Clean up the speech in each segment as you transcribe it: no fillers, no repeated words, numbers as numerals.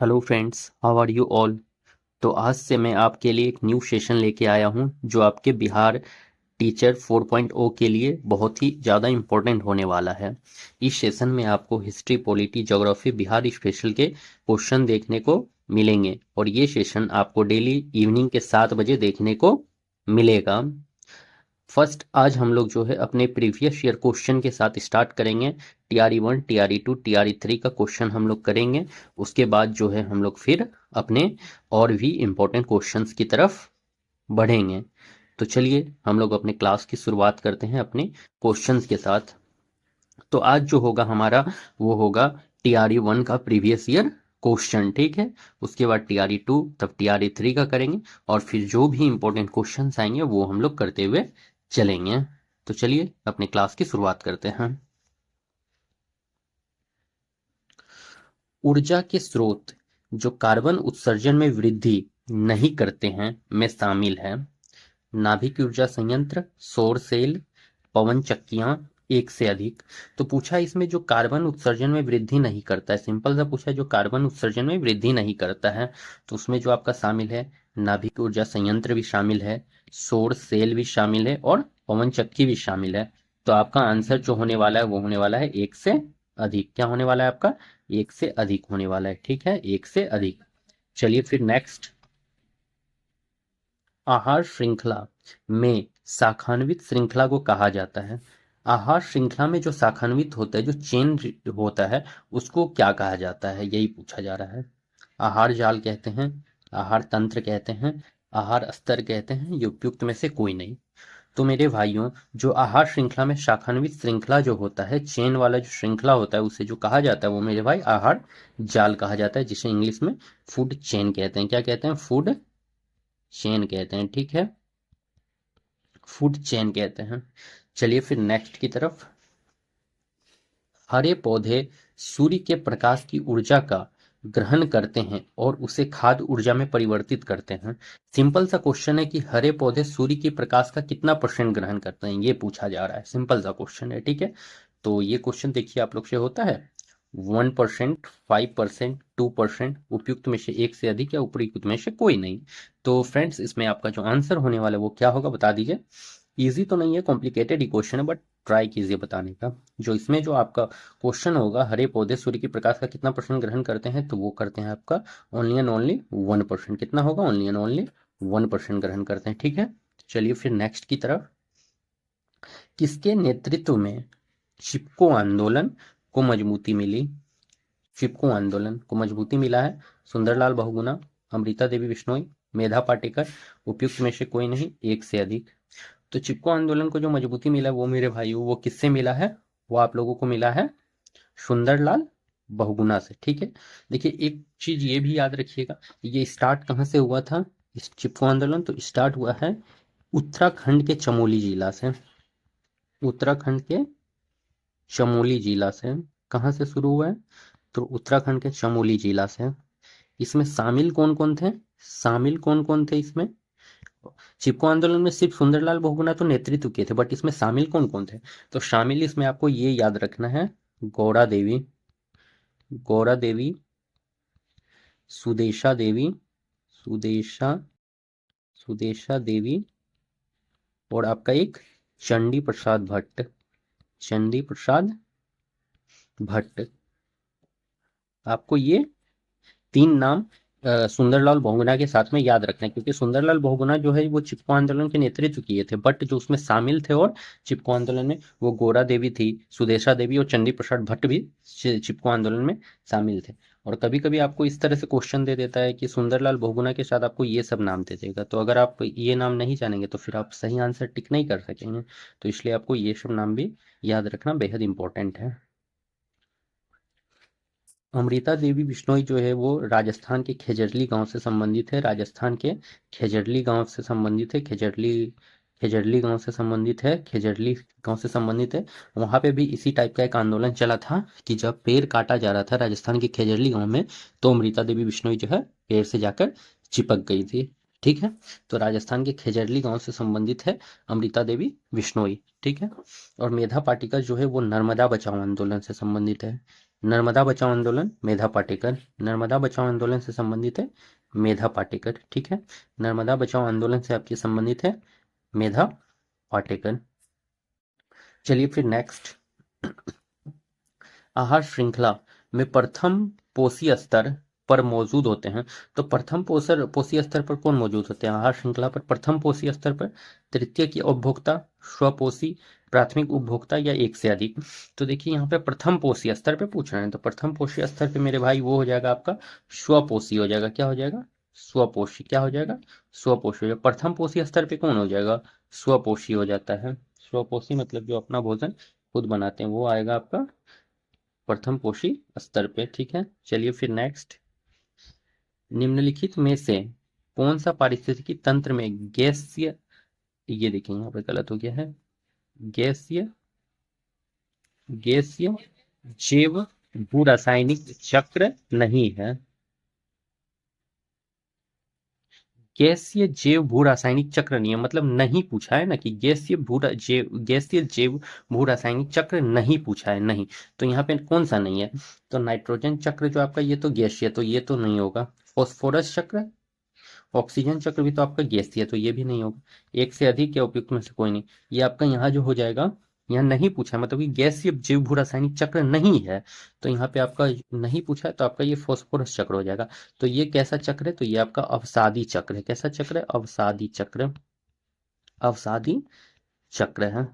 Hello friends, how are you all. तो आज से मैं आपके लिए एक न्यू सेशन लेके आया हूँ जो आपके बिहार टीचर 4.0 के लिए बहुत ही ज़्यादा इम्पोर्टेंट होने वाला है। इस सेशन में आपको history, polity, geography, Bihar special के क्वेश्चन देखने को मिलेंगे और ये सेशन आपको डेली इवनिंग के 7 बजे देखने को मिलेगा। फर्स्ट आज हम लोग जो है अपने प्रीवियस ईयर क्वेश्चन के साथ स्टार्ट करेंगे। टीआरई 1, टीआरई 2, टीआरई 3 का क्वेश्चन हम लोग करेंगे। उसके बाद जो है हम लोग फिर अपने और भी इम्पोर्टेंट क्वेश्चंस की तरफ बढ़ेंगे। तो चलिए हम लोग अपने क्लास की शुरुआत करते हैं अपने क्वेश्चंस के साथ। तो आज जो होगा हमारा वो होगा टीआरई 1 का प्रीवियस ईयर क्वेश्चन, ठीक है। उसके बाद टीआरई 2, तब टीआरई 3 का करेंगे और फिर जो भी इंपॉर्टेंट क्वेश्चंस आएंगे वो हम लोग करते हुए चलेंगे। तो चलिए अपने क्लास की शुरुआत करते हैं। ऊर्जा के स्रोत जो कार्बन उत्सर्जन में वृद्धि नहीं करते हैं में शामिल है। नाभिक ऊर्जा संयंत्र, सौर सेल, पवन चक्कियां, एक से अधिक। तो पूछा इसमें जो कार्बन उत्सर्जन में वृद्धि नहीं करता है, सिंपल सा पूछा है, जो कार्बन उत्सर्जन में वृद्धि नहीं करता है। तो उसमें जो आपका शामिल है नाभिक ऊर्जा संयंत्र भी शामिल है, सौर सेल भी शामिल है और पवन चक्की भी शामिल है। तो आपका आंसर जो होने वाला है वो होने वाला है एक से अधिक। क्या होने वाला है आपका? एक से अधिक होने वाला है, ठीक है, एक से अधिक। चलिए फिर नेक्स्ट। आहार श्रृंखला में शाखान्वित श्रृंखला को कहा जाता है। आहार श्रृंखला में जो शाखान्वित होता है, जो चेन होता है, उसको क्या कहा जाता है, यही पूछा जा रहा है। आहार जाल कहते हैं, आहार तंत्र कहते हैं, आहार स्तर कहते हैं, ये उपयुक्त में से कोई नहीं। तो मेरे भाइयों, जो आहार श्रृंखला में शाखान्वित श्रृंखला जो होता है, चेन वाला जो श्रृंखला होता है, उसे जो कहा जाता है वो मेरे भाई आहार जाल कहा जाता है, जिसे इंग्लिश में फूड चेन कहते हैं। क्या कहते हैं? फूड चेन कहते हैं, ठीक है, फूड चेन कहते हैं। चलिए फिर नेक्स्ट की तरफ। हरे पौधे सूर्य के प्रकाश की ऊर्जा का ग्रहण करते हैं और उसे खाद्य ऊर्जा में परिवर्तित करते हैं। सिंपल सा क्वेश्चन है कि हरे पौधे सूर्य की प्रकाश का कितना % ग्रहण करते हैं, ये पूछा जा रहा है। सिंपल सा क्वेश्चन है, ठीक है। तो ये क्वेश्चन देखिए आप लोग से होता है 1%, 5%, 2%, उपयुक्त में से एक से अधिक या उपयुक्त में से कोई नहीं। तो फ्रेंड्स, इसमें आपका जो आंसर होने वाला है वो क्या होगा बता दीजिए। इजी तो नहीं है, कॉम्प्लिकेटेड ही क्वेश्चन है, बट ट्राई कीजिए बताने का। जो इसमें जो आपका क्वेश्चन होगा, हरे पौधे सूर्य की प्रकाश का कितना % ग्रहण करते हैं, तो वो करते हैं आपका ओनली एंड ओनली 1%। कितना होगा? ओनली एंड ओनली 1% ग्रहण करते हैं, ठीक है। चलिए फिर नेक्स्ट की तरफ। किसके नेतृत्व में चिपको आंदोलन को मजबूती मिली? चिपको आंदोलन को मजबूती मिला है सुंदरलाल बहुगुणा, अमृता देवी बिश्नोई, मेधा पाटेकर, उपयुक्त में से कोई नहीं, एक से अधिक। तो चिपको आंदोलन को जो मजबूती मिला वो मेरे भाई वो किससे मिला है? वो आप लोगों को मिला है सुंदरलाल बहुगुणा से, ठीक है। देखिए एक चीज ये भी याद रखिएगा, ये स्टार्ट कहाँ से हुआ था इस चिपको आंदोलन? तो स्टार्ट हुआ है उत्तराखंड के चमोली जिला से। उत्तराखंड के चमोली जिला से। कहाँ से शुरू हुआ है? तो उत्तराखंड के चमोली जिला से। इसमें शामिल कौन कौन थे? शामिल कौन कौन थे इसमें? चिपको आंदोलन में सिर्फ सुंदरलाल बहुगुणा तो नेतृत्व किए थे, बट इसमें शामिल कौन कौन थे? तो शामिल इसमें आपको ये याद रखना है, गौरा देवी, गौरा देवी, सुदेशा देवी, सुदेशा सुदेशा देवी, और आपका एक चंडी प्रसाद भट्ट, चंडी प्रसाद भट्ट। आपको ये 3 नाम सुंदरलाल बहुगुणा के साथ में याद रखना है, क्योंकि सुंदरलाल बहुगुणा जो है वो चिपको आंदोलन के नेतृत्व किए थे, बट जो उसमें शामिल थे और चिपको आंदोलन में, वो गोरा देवी थी, सुदेशा देवी और चंडी प्रसाद भट्ट भी चिपको आंदोलन में शामिल थे। और कभी कभी आपको इस तरह से क्वेश्चन दे देता है कि सुंदरलाल बहुगुणा के साथ आपको ये सब नाम दे देगा, तो अगर आप ये नाम नहीं जानेंगे तो फिर आप सही आंसर टिक नहीं कर सकेंगे। तो इसलिए आपको ये सब नाम भी याद रखना बेहद इंपॉर्टेंट है। अमृता देवी बिश्नोई जो है वो राजस्थान के खेजड़ली गांव से संबंधित है। राजस्थान के खेजड़ली गांव से संबंधित है। खेजड़ली खेजड़ली गांव से संबंधित है। खेजड़ली गांव से संबंधित है। वहां पे भी इसी टाइप का एक आंदोलन चला था कि जब पेड़ काटा जा रहा था राजस्थान के खेजड़ली गांव में, तो अमृता देवी बिश्नोई जो है पेड़ से जाकर चिपक गई थी, ठीक है। तो राजस्थान के खेजड़ली गांव से संबंधित है अमृता देवी बिश्नोई, ठीक है। और मेधा पाटिकर जो है वो नर्मदा बचाओ आंदोलन से संबंधित है। नर्मदा बचाओ आंदोलन मेधा पाटेकर, नर्मदा बचाओ आंदोलन से संबंधित है मेधा पाटेकर, ठीक है। नर्मदा बचाओ आंदोलन से आपकी संबंधित है मेधा पाटेकर। चलिए फिर नेक्स्ट, आहार श्रृंखला में प्रथम पोषी स्तर पर मौजूद होते हैं। तो प्रथम पोषी स्तर पर कौन मौजूद होते हैं आहार श्रृंखला पर? प्रथम पोषी स्तर पर तृतीय की उपभोक्ता, स्वपोषी, प्राथमिक उपभोक्ता या एक से अधिक। तो देखिए यहाँ पे प्रथम पोषी स्तर पे पूछ रहे हैं, तो प्रथम पोषी स्तर पे मेरे भाई वो हो जाएगा आपका स्वपोषी हो जाएगा। क्या हो जाएगा? स्वपोषी। क्या हो जाएगा? स्वपोषी हो जाएगा। प्रथम पोषी स्तर पे कौन हो जाएगा? स्वपोषी हो जाता है। स्वपोषी मतलब जो अपना भोजन खुद बनाते हैं वो आएगा आपका प्रथम पोषी स्तर पे, ठीक है। चलिए फिर नेक्स्ट, निम्नलिखित में से कौन सा पारिस्थितिकी तंत्र में गैसीय, ये देखिए यहाँ पे गलत हो गया है, गैसीय गैसीय जैव भू रासायनिक चक्र नहीं है। गैसीय जैव भू रासायनिक चक्र नहीं है मतलब नहीं पूछा है ना कि गैसीय जैव भू रासायनिक चक्र नहीं पूछा है, नहीं। तो यहाँ पे कौन सा नहीं है? तो नाइट्रोजन चक्र जो आपका ये तो गैसीय, तो ये तो नहीं होगा। फॉस्फोरस चक्र, ऑक्सीजन चक्र भी तो आपका गैसीय, तो ये भी नहीं होगा। एक से अधिक या उपयुक्त में से कोई नहीं, ये आपका यहाँ जो हो जाएगा, यहाँ नहीं पूछा मतलब कि गैसीय जैव भू रासायनिक चक्र नहीं है, तो यहाँ पे आपका नहीं पूछा है, तो आपका ये फॉस्फोरस चक्र हो जाएगा। तो ये कैसा चक्र है? तो ये आपका अवसादी चक्र है। कैसा चक्र है? अवसादी चक्र, अवसादी चक्र है,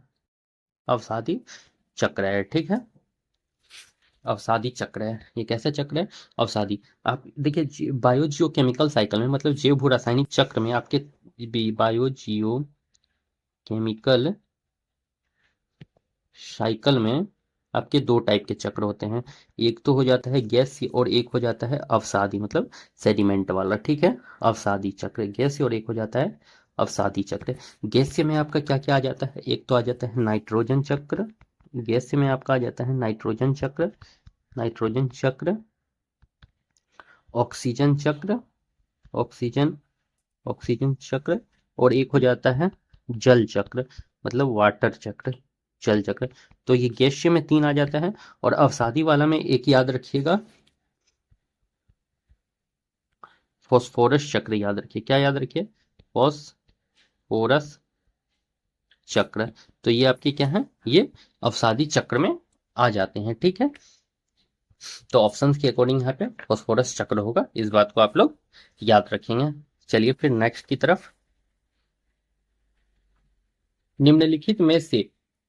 अवसादी चक्र है, ठीक है। अवसादी चक्र है, ये कैसा चक्र है? अवसादी। आप देखिए बायोजियो केमिकल साइकिल में मतलब जैव भू रासायनिक चक्र में आपके बायोजियो केमिकल साइकिल में आपके दो टाइप के चक्र होते हैं, एक तो हो जाता है गैसीय और एक हो जाता है अवसादी मतलब सेडिमेंट वाला, ठीक है। अवसादी चक्र गैसीय और एक हो जाता है अवसादी चक्र। गैसीय में आपका क्या क्या आ जाता है? एक तो आ जाता है नाइट्रोजन चक्र, गैसीय में आपका आ जाता है नाइट्रोजन चक्र, नाइट्रोजन चक्र, ऑक्सीजन चक्र, ऑक्सीजन ऑक्सीजन चक्र, और एक हो जाता है जल चक्र मतलब वाटर चक्र, जल चक्र। तो ये गैसीय में 3 आ जाता है, और अवसादी वाला में एक याद रखिएगा, फॉस्फोरस चक्र याद रखिए। क्या याद रखिए? फॉस्फोरस चक्र। तो ये आपके क्या है? ये अवसादी चक्र में आ जाते हैं, ठीक है। तो ऑप्शंस के अकॉर्डिंग यहाँ पे फॉस्फोरस चक्र होगा, इस बात को आप लोग याद रखेंगे। चलिए फिर नेक्स्ट की तरफ, निम्नलिखित में से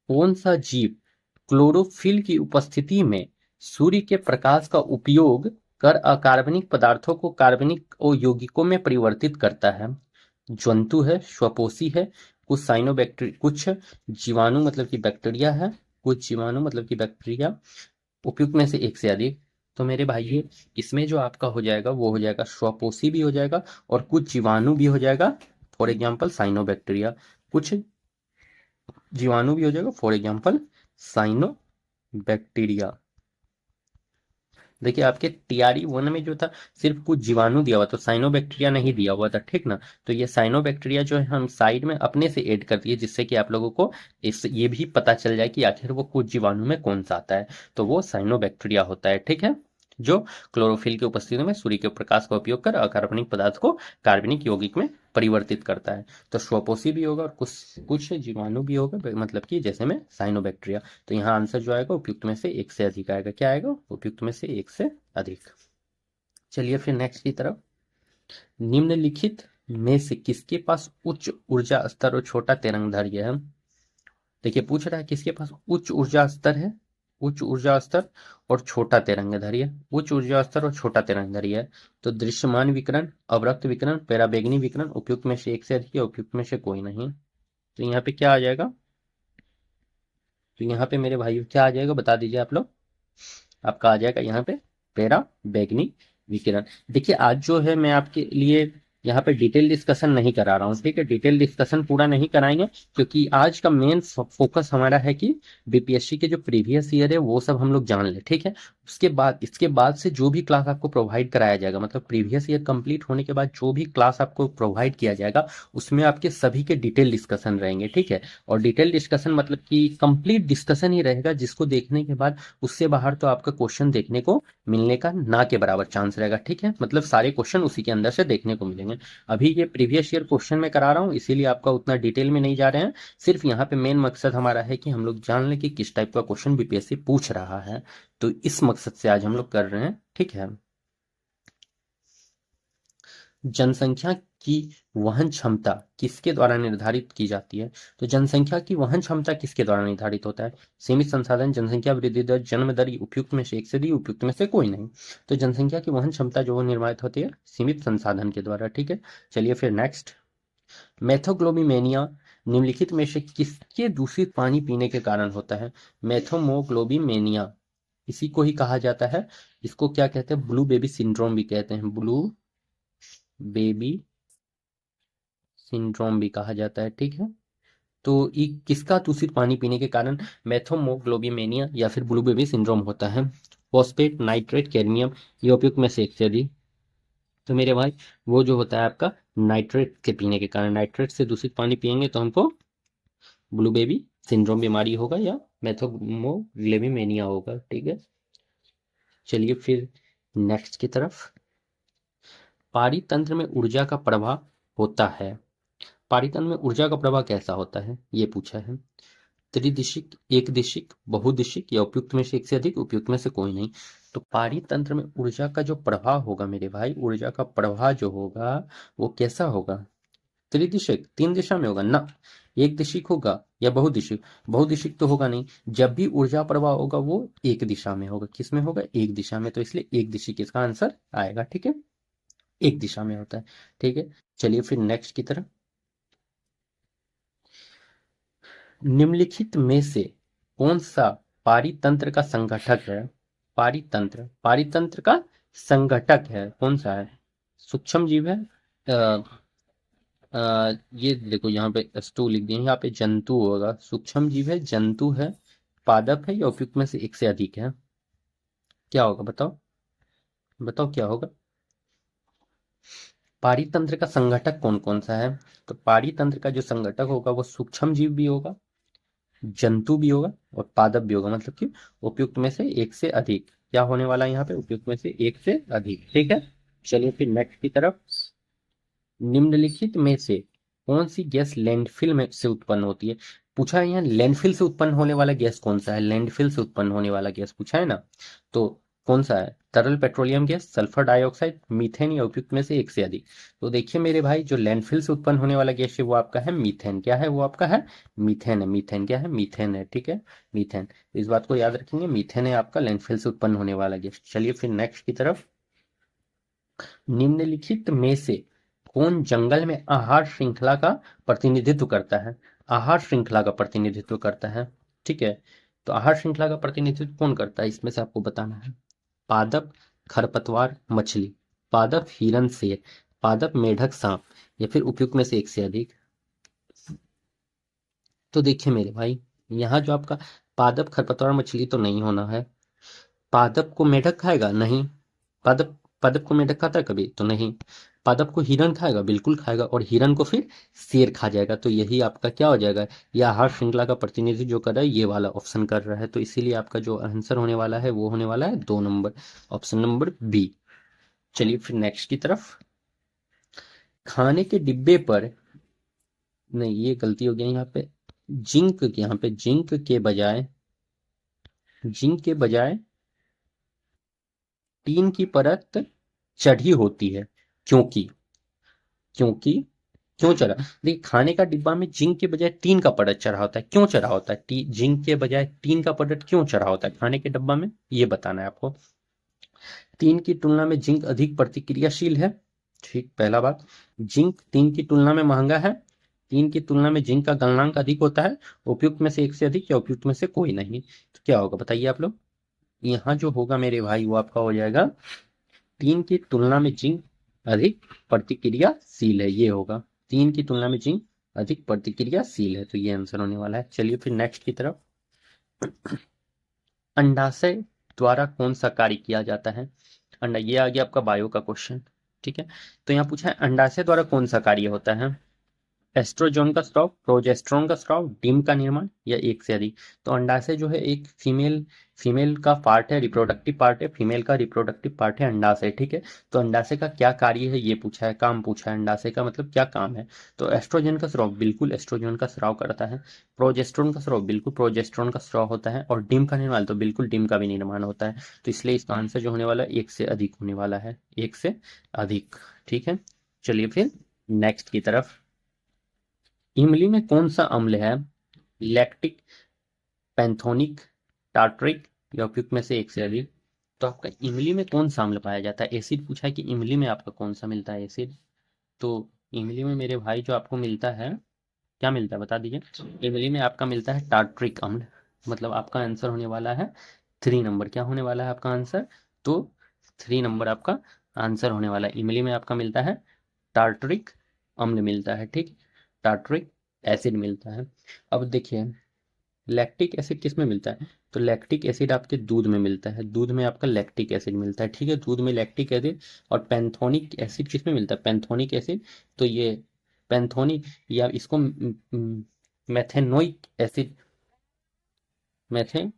कौन सा जीव क्लोरोफिल की उपस्थिति में सूर्य के प्रकाश का उपयोग कर अकार्बनिक पदार्थों को कार्बनिक और यौगिकों में परिवर्तित करता है? जंतु है, स्वपोषी है, कुछ साइनोबैक्टीरिया, कुछ जीवाणु मतलब कि बैक्टीरिया है, कुछ जीवाणु मतलब कि बैक्टीरिया, उपयुक्त में से एक से अधिक। तो मेरे भाई इसमें जो आपका हो जाएगा वो हो जाएगा स्वपोषी भी हो जाएगा और कुछ जीवाणु भी हो जाएगा, फॉर एग्जाम्पल साइनोबैक्टीरिया। कुछ जीवाणु भी हो जाएगा, फॉर एग्जाम्पल साइनो बैक्टीरिया। देखिए आपके टीआरई 1 में जो था सिर्फ कुछ जीवाणु दिया हुआ, तो साइनो बैक्टीरिया नहीं दिया हुआ था, ठीक ना। तो ये साइनो बैक्टीरिया जो है हम साइड में अपने से ऐड कर दिए, जिससे कि आप लोगों को इस ये भी पता चल जाए कि आखिर वो कुछ जीवाणु में कौन सा आता है। तो वो साइनो बैक्टीरिया होता है, ठीक है, जो क्लोरोफिल की उपस्थिति में सूर्य के प्रकाश का उपयोग कर अकार्बनिक पदार्थ को कार्बनिक यौगिक में परिवर्तित करता है। तो स्वपोषी भी होगा और कुछ कुछ जीवाणु भी होगा, मतलब कि जैसे में साइनोबैक्टीरिया। तो यहाँ आंसर जो आएगा उपयुक्त में से एक से अधिक आएगा। क्या आएगा? उपयुक्त में से एक से अधिक। चलिए फिर नेक्स्ट की तरफ, निम्नलिखित में से किसके पास उच्च ऊर्जा स्तर और छोटा तरंगदैर्घ्य है? देखिए पूछ रहा है किसके पास उच्च ऊर्जा स्तर है, उच्च ऊर्जा स्तर और छोटा तरंगदैर्घ्य, उच्च ऊर्जा स्तर और छोटा तरंगदैर्घ्य है। तो दृश्यमान विकिरण, अवरक्त विकिरण, पराबैंगनी विकिरण, उपयुक्त में से एक से अधिक या उपयुक्त में से कोई नहीं। तो यहाँ पे क्या आ जाएगा? तो यहाँ पे मेरे भाइयों क्या आ जाएगा बता दीजिए आप लोग। आपका आ जाएगा यहाँ पे पराबैंगनी विकिरण। देखिए आज जो है मैं आपके लिए यहाँ पे डिटेल डिस्कशन नहीं करा रहा हूँ, ठीक है, डिटेल डिस्कशन पूरा नहीं कराएंगे, क्योंकि आज का मेन फोकस हमारा है कि बीपीएससी के जो प्रीवियस ईयर है वो सब हम लोग जान ले, ठीक है। इसके बाद से जो भी क्लास आपको प्रोवाइड कराया जाएगा, मतलब प्रीवियस ईयर कंप्लीट होने के बाद जो भी क्लास आपको प्रोवाइड किया जाएगा उसमें आपके सभी के डिटेल डिस्कशन रहेंगे, ठीक है। और डिटेल डिस्कशन मतलब कि कंप्लीट डिस्कशन ही रहेगा, जिसको देखने के बाद उससे बाहर तो आपका क्वेश्चन देखने को मिलने का ना के बराबर चांस रहेगा, ठीक है। मतलब सारे क्वेश्चन उसी के अंदर से देखने को मिलेंगे। अभी ये प्रीवियस ईयर क्वेश्चन में करा रहा हूँ, इसीलिए आपका उतना डिटेल में नहीं जा रहे हैं। सिर्फ यहाँ पे मेन मकसद हमारा है कि हम लोग जान लें कि किस टाइप का क्वेश्चन बीपीएससी पूछ रहा है, तो इस मकसद से आज हम लोग कर रहे हैं, ठीक है। जनसंख्या की वहन क्षमता किसके द्वारा निर्धारित की जाती है? तो जनसंख्या की वहन क्षमता किसके द्वारा निर्धारित होता है? सीमित संसाधन, जनसंख्या वृद्धि दर, जन्म दर, उपयुक्त में से एक से अधिक, उपयुक्त में से कोई नहीं। तो जनसंख्या की वहन क्षमता जो वो निर्धारित होती है सीमित संसाधन के द्वारा, ठीक है। चलिए फिर नेक्स्ट, मेथोग्लोबिमेनिया निम्नलिखित में से किसके दूषित पानी पीने के कारण होता है? मेथोमोग्लोबिमेनिया, इसी को ही कहा जाता है, इसको क्या कहते हैं, ब्लू बेबी सिंड्रोम भी कहते हैं, ब्लू बेबी सिंड्रोम भी कहा जाता है, ठीक है। तो ये किसका दूषित पानी पीने के कारण मेथोमोग्लोबिमेनिया या फिर ब्लू बेबी सिंड्रोम होता है? फॉस्फेट, नाइट्रेट, कैडमियम, ये उपयुक्त में से एक से अधिक। तो मेरे भाई वो जो होता है आपका नाइट्रेट के पीने के कारण, नाइट्रेट से दूषित पानी पियेंगे तो हमको ब्लू बेबी सिंड्रोम बीमारी होगा या मेथोमोग्लोबिमेनिया होगा, ठीक है। चलिए फिर नेक्स्ट की तरफ, पारितंत्र में ऊर्जा का प्रवाह होता है। पारितंत्र में ऊर्जा का प्रवाह कैसा होता है ये पूछा है। त्रिदिशिक, एक दिशिक, बहुदिशिक या उपयुक्त में से एक से अधिक, उपयुक्त में से कोई नहीं। तो पारितंत्र में ऊर्जा का जो प्रवाह होगा मेरे भाई, ऊर्जा का प्रवाह जो होगा वो कैसा होगा? त्रिदिशिक, तीन दिशा में होगा ना, एक दिशिक होगा या बहुदिशिक? बहुदिशिक तो होगा नहीं, जब भी ऊर्जा प्रवाह होगा वो एक दिशा में होगा। किस में होगा? एक दिशा में, तो इसलिए एक दिशिक इसका आंसर आएगा, ठीक है। एक दिशा में होता है, ठीक है। चलिए फिर नेक्स्ट की तरफ, निम्नलिखित में से कौन सा पारितंत्र का संघटक है? पारितंत्र का संघटक है कौन सा है? सूक्ष्म जीव है, ये देखो यहाँ पे S2 लिख दिए, यहाँ पे जंतु होगा, सूक्ष्म जीव है, जंतु है, पादप है या उपयुक्त में से एक से अधिक है? क्या होगा बताओ, बताओ क्या होगा? पारितंत्र का संघटक कौन कौन सा है? तो पारितंत्र का जो संघटक होगा वो सूक्ष्म जीव भी होगा, जंतु भी होगा और पादप भी होगा, मतलब कि उपयुक्त में से एक से अधिक। क्या होने वाला है यहाँ पे? उपयुक्त में से एक से अधिक, ठीक है। चलिए फिर नेक्स्ट की तरफ, निम्नलिखित में से कौन सी गैस लैंडफिल में से उत्पन्न होती है? पूछा है यहाँ लैंडफिल से उत्पन्न होने वाला गैस कौन सा है, लैंडफिल से उत्पन्न होने वाला गैस पूछा है ना, तो कौन सा है? तरल petroleum gas, sulphur dioxide, methane या उपयुक्त में से एक से अधिक। तो देखिए मेरे भाई, जो लैंडफिल से उत्पन्न होने वाला गैस है वो आपका है मीथेन। क्या है वो आपका? है मीथेन है, मीथेन क्या है? मीथेन है, ठीक है, मीथेन। इस बात को याद रखेंगे, मीथेन है आपका लैंडफिल से उत्पन्न होने वाला गैस। चलिए फिर नेक्स्ट की तरफ, निम्नलिखित में से कौन जंगल में आहार श्रृंखला का प्रतिनिधित्व करता है? आहार श्रृंखला का प्रतिनिधित्व करता है, ठीक है। तो आहार श्रृंखला का प्रतिनिधित्व कौन करता है इसमें से आपको बताना है। पादप, खरपतवार, मछली, पादप हिरन शेर, पादप मेढक सांप या फिर उपयुक्त में से एक से अधिक। तो देखिए मेरे भाई, यहाँ जो आपका पादप, खरपतवार, मछली तो नहीं होना है। पादप को मेढक खाएगा? नहीं। पादप पादप को मेढक खाता है कभी? तो नहीं। पादप को हिरन खाएगा? बिल्कुल खाएगा, और हिरन को फिर शेर खा जाएगा। तो यही आपका क्या हो जाएगा, ये आहार श्रृंखला का प्रतिनिधित्व जो कर रहा है ये वाला ऑप्शन कर रहा है। तो इसीलिए आपका जो आंसर होने वाला है वो होने वाला है 2 नंबर, ऑप्शन नंबर बी। चलिए फिर नेक्स्ट की तरफ, खाने के डिब्बे पर, नहीं ये गलती हो गई यहाँ पे, यहाँ पे जिंक के बजाय टीन की परत चढ़ी होती है, क्योंकि क्योंकि क्यों चढ़ा? देखिए खाने का डिब्बा में जिंक के बजाय टीन का परत चढ़ा होता है, क्यों चढ़ा होता है? जिंक के बजाय टीन का परत क्यों चढ़ा होता है खाने के डिब्बा में, ये बताना है आपको। टीन की तुलना में जिंक अधिक प्रतिक्रियाशील है, ठीक, पहला बात। जिंक टीन की तुलना में महंगा है, टीन की तुलना में जिंक का गलनांक अधिक होता है, उपयुक्त में से एक से अधिक या उपयुक्त में से कोई नहीं। तो क्या होगा बताइए आप लोग? यहाँ जो होगा मेरे भाई वो आपका हो जाएगा, टीन की तुलना में जिंक अधिक प्रतिक्रियाशील है, ये होगा। टीन की तुलना में जिंक अधिक प्रतिक्रियाशील है, तो ये आंसर होने वाला है। चलिए फिर नेक्स्ट की तरफ, अंडाशय द्वारा कौन सा कार्य किया जाता है? अंडा, ये आ गया आपका बायो का क्वेश्चन। ठीक है, तो यहाँ पूछा है अंडाशय द्वारा कौन सा कार्य होता है? एस्ट्रोजन का स्राव, प्रोजेस्टेरोन का स्राव, डिम का निर्माण या एक से अधिक। तो अंडाशय जो है एक फीमेल का पार्ट है, रिप्रोडक्टिव पार्ट है, फीमेल का रिप्रोडक्टिव पार्ट है अंडाशय। ठीक है, तो अंडाशय का क्या कार्य है ये पूछा है, काम पूछा है, अंडाशय का मतलब क्या काम है। तो एस्ट्रोजन का स्राव, बिल्कुल एस्ट्रोजन का स्राव करता है। प्रोजेस्टेरोन का स्राव, बिल्कुल प्रोजेस्टेरोन का स्राव होता है। और डिम का निर्माण, तो बिल्कुल डिम का भी निर्माण होता है। तो इसलिए इसका आंसर जो होने वाला है एक से अधिक होने वाला है, एक से अधिक। ठीक है, चलिए फिर नेक्स्ट की तरफ। इमली में कौन सा अम्ल है? लैक्टिक, पैंथोनिक, टार्टरिक या उपयुक्त में से एक से अधिक। तो आपका इमली में कौन सा अम्ल पाया जाता है? एसिड पूछा है कि इमली में आपका कौन सा मिलता है एसिड। तो इमली में मेरे भाई जो आपको मिलता है, क्या मिलता है बता दीजिए। इमली में आपका मिलता है टार्टरिक अम्ल। मतलब आपका आंसर होने वाला है 3 नंबर। क्या होने वाला है आपका आंसर? तो 3 नंबर आपका आंसर होने वाला है। इमली में आपका मिलता है टार्टरिक अम्ल मिलता है। ठीक, टार्टरिक एसिड मिलता है। अब देखिए लैक्टिक एसिड किस में मिलता है? तो लैक्टिक एसिड आपके दूध में मिलता है, दूध में आपका लैक्टिक एसिड मिलता है। ठीक है, दूध में लैक्टिक एसिड। और पैंथोनिक एसिड किस में मिलता है? पैंथोनिक एसिड, तो ये पैंथोनिक या इसको मेथेनोइक एसिड, मेथे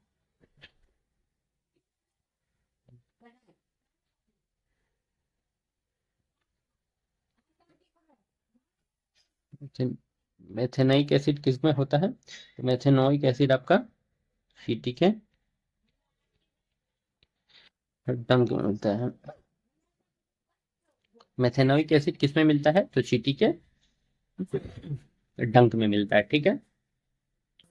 मेथेनोइक एसिड किस में होता है? तो मेथेनोइक एसिड आपका ठीक है डंक में मिलता है। मेथेनोइक एसिड किस में मिलता है? तो चींटी के डंक में मिलता है। ठीक है,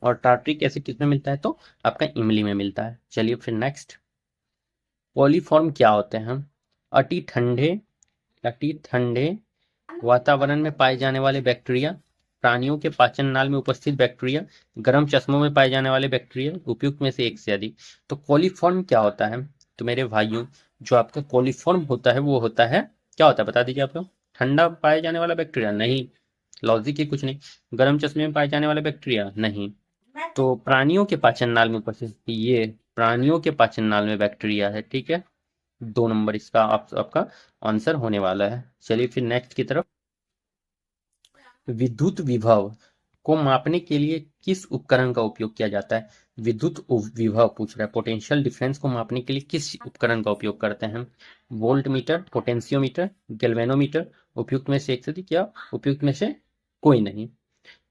और टार्ट्रिक एसिड किस में मिलता है? तो आपका इमली में मिलता है। चलिए फिर नेक्स्ट। कोलिफॉर्म क्या होते हैं? अति ठंडे अति ठंडे वातावरण में पाए जाने वाले बैक्टीरिया, प्राणियों के पाचन नाल में उपस्थित बैक्टीरिया, गर्म चश्मों में पाए जाने वाले बैक्टीरिया, उपयुक्त में से एक से अधिक। तो कोलिफॉर्म क्या होता है? तो मेरे भाइयों जो आपका कोलिफॉर्म होता है वो होता है, क्या होता है बता दीजिए आप लोग। ठंडा पाए जाने वाला बैक्टीरिया नहीं, लॉजिक ही कुछ नहीं। गर्म चश्मे में पाए जाने वाले बैक्टीरिया नहीं। तो प्राणियों के पाचन नाल में उपस्थित, ये प्राणियों के पाचन नाल में बैक्टीरिया है। ठीक है, 2 नंबर इसका आपका आंसर होने वाला है। चलिए फिर नेक्स्ट की तरफ। विद्युत विभव को मापने के लिए किस उपकरण का उपयोग किया जाता है? विद्युत विभव पूछ रहा है, पोटेंशियल डिफरेंस को मापने के लिए किस उपकरण का उपयोग करते हैं? वोल्ट मीटर, पोटेंशियोमीटर, गैल्वेनोमीटर, उपयुक्त में से एक से अधिक या उपयुक्त में से कोई नहीं।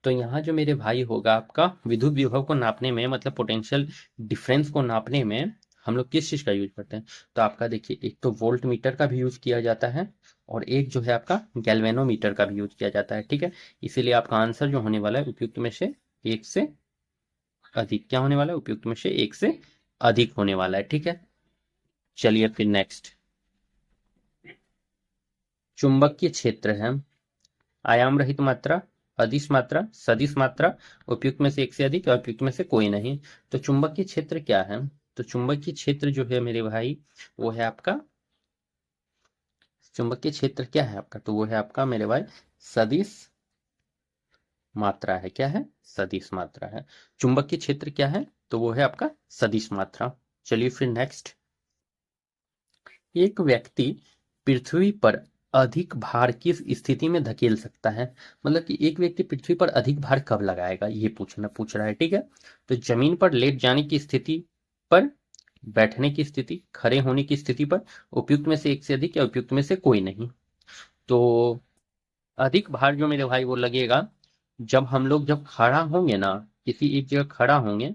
तो यहाँ जो मेरे भाई होगा आपका विद्युत विभव को नापने में, मतलब पोटेंशियल डिफरेंस को नापने में हम लोग किस चीज का यूज करते हैं? तो आपका देखिए एक तो वोल्ट मीटर का भी यूज किया जाता है और एक जो है आपका गैल्वेनोमीटर का भी यूज किया जाता है। ठीक है, इसीलिए आपका आंसर जो होने वाला है उपयुक्त में से एक से अधिक। क्या होने वाला है? उपयुक्त में से एक से अधिक होने वाला है। ठीक है, चलिए फिर नेक्स्ट। चुंबकीय क्षेत्र है आयाम रहित मात्रा, अदिश मात्रा, सदिश मात्रा, उपयुक्त में से एक से अधिक और उपयुक्त में से कोई नहीं। तो चुंबकीय क्षेत्र क्या है? तो चुंबकीय क्षेत्र जो है मेरे भाई वो है आपका, चुंबकीय क्षेत्र क्या है आपका? तो वो है आपका मेरे भाई सदिश मात्रा है। क्या है? सदिश मात्रा है। चुंबकीय क्षेत्र क्या है? तो वो है आपका सदिश मात्रा। चलिए फिर नेक्स्ट। एक व्यक्ति पृथ्वी पर अधिक भार किस स्थिति में धकेल सकता है? मतलब कि एक व्यक्ति पृथ्वी पर अधिक भार कब लगाएगा ये पूछ रहा है। ठीक है, तो जमीन पर लेट जाने की स्थिति पर, बैठने की स्थिति, खड़े होने की स्थिति पर, उपयुक्त में से एक से अधिक या उपयुक्त में से कोई नहीं। तो अधिक भार जो मेरे भाई वो लगेगा जब हम लोग जब खड़ा होंगे ना, किसी एक जगह खड़ा होंगे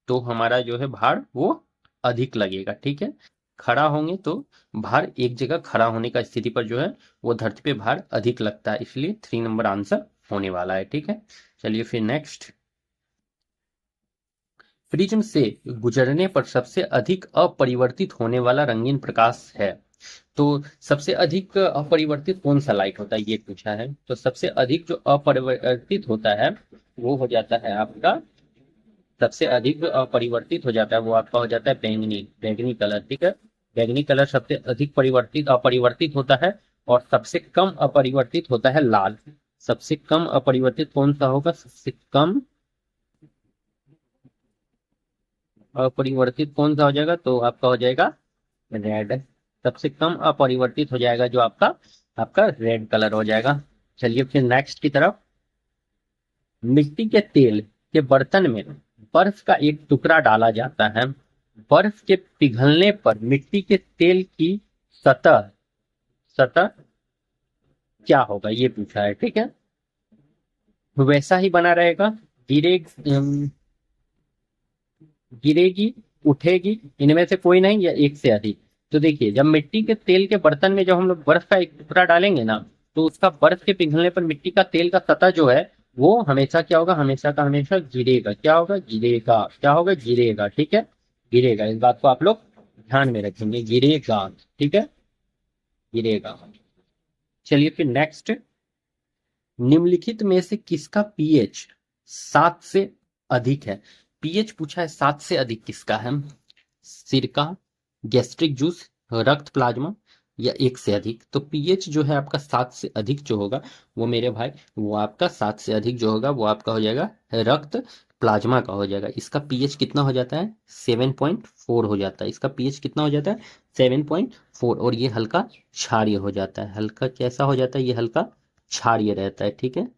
तो हमारा जो है भार वो अधिक लगेगा। ठीक है, खड़ा होंगे तो भार, एक जगह खड़ा होने का स्थिति पर जो है वो धरती पे भार अधिक लगता है, इसलिए 3 नंबर आंसर होने वाला है। ठीक है, चलिए फिर नेक्स्ट। प्रिज्म से गुजरने पर सबसे अधिक अपरिवर्तित होने वाला रंगीन प्रकाश है। तो सबसे अधिक अपरिवर्तित कौन सा लाइट होता है ये पूछा है। तो सबसे अधिक जो अपरिवर्तित होता है वो हो जाता है आपका, सबसे अधिक जो अपरिवर्तित हो जाता है वो आपका हो जाता है बैंगनी, बैंगनी कलर। ठीक है, बैंगनी कलर सबसे अधिक परिवर्तित अपरिवर्तित होता है। और सबसे कम अपरिवर्तित होता है लाल। सबसे कम अपरिवर्तित कौन सा होगा? सबसे कम अपरिवर्तित कौन सा हो जाएगा, तो आपका हो जाएगा रेड। सबसे कम अपरिवर्तित हो जाएगा जो आपका आपका रेड कलर हो जाएगा। चलिए फिर नेक्स्ट की तरफ। मिट्टी के तेल के बर्तन में बर्फ का एक टुकड़ा डाला जाता है। बर्फ के पिघलने पर मिट्टी के तेल की सतह सतह क्या होगा, ये पूछा है। ठीक है, वैसा ही बना रहेगा, गिरे गिरेगी, उठेगी, इनमें से कोई नहीं या एक से अधिक। तो देखिए, जब मिट्टी के तेल के बर्तन में जब हम लोग बर्फ का एक टुकड़ा डालेंगे ना, तो उसका बर्फ के पिघलने पर मिट्टी का तेल का सतह जो है वो हमेशा क्या होगा, हमेशा का हमेशा गिरेगा। क्या होगा, गिरेगा। क्या होगा, गिरेगा। ठीक है, गिरेगा। इस बात को आप लोग ध्यान में रखेंगे, गिरेगा। ठीक है, गिरेगा। चलिए फिर नेक्स्ट। निम्नलिखित में से किसका पीएच 7 से अधिक है। पीएच पूछा है, 7 से अधिक किसका है। सिरका, गैस्ट्रिक जूस, रक्त प्लाज्मा या एक से अधिक। तो पीएच जो है आपका 7 से अधिक जो होगा वो मेरे भाई, वो आपका 7 से अधिक जो होगा वो आपका हो जाएगा रक्त प्लाज्मा का हो जाएगा। इसका पीएच कितना हो जाता है, 7.4 हो जाता है। इसका पीएच कितना हो जाता है, 7.4। और ये हल्का क्षारीय हो जाता है। हल्का कैसा हो जाता है, ये हल्का क्षारीय रहता है। ठीक है,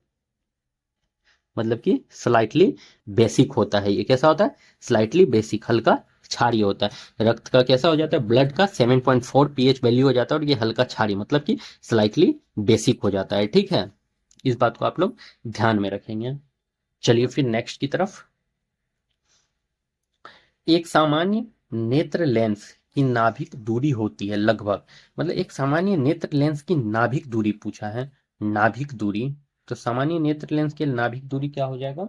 मतलब कि स्लाइटली बेसिक होता है। ये कैसा होता है, स्लाइटली बेसिक, हल्का क्षारीय होता है। रक्त का कैसा हो जाता है, ब्लड का 7.4 पीएच वैल्यू हो जाता है और ये हल्का क्षारीय, मतलब कि स्लाइटली बेसिक हो जाता है। ठीक है, इस बात को आप लोग ध्यान में रखेंगे। चलिए फिर नेक्स्ट की तरफ। एक सामान्य नेत्र लेंस की नाभिक दूरी होती है लगभग, मतलब एक सामान्य नेत्र लेंस की नाभिक दूरी पूछा है, नाभिक दूरी। तो सामान्य नेत्र लेंस के नाभिक दूरी क्या हो जाएगा,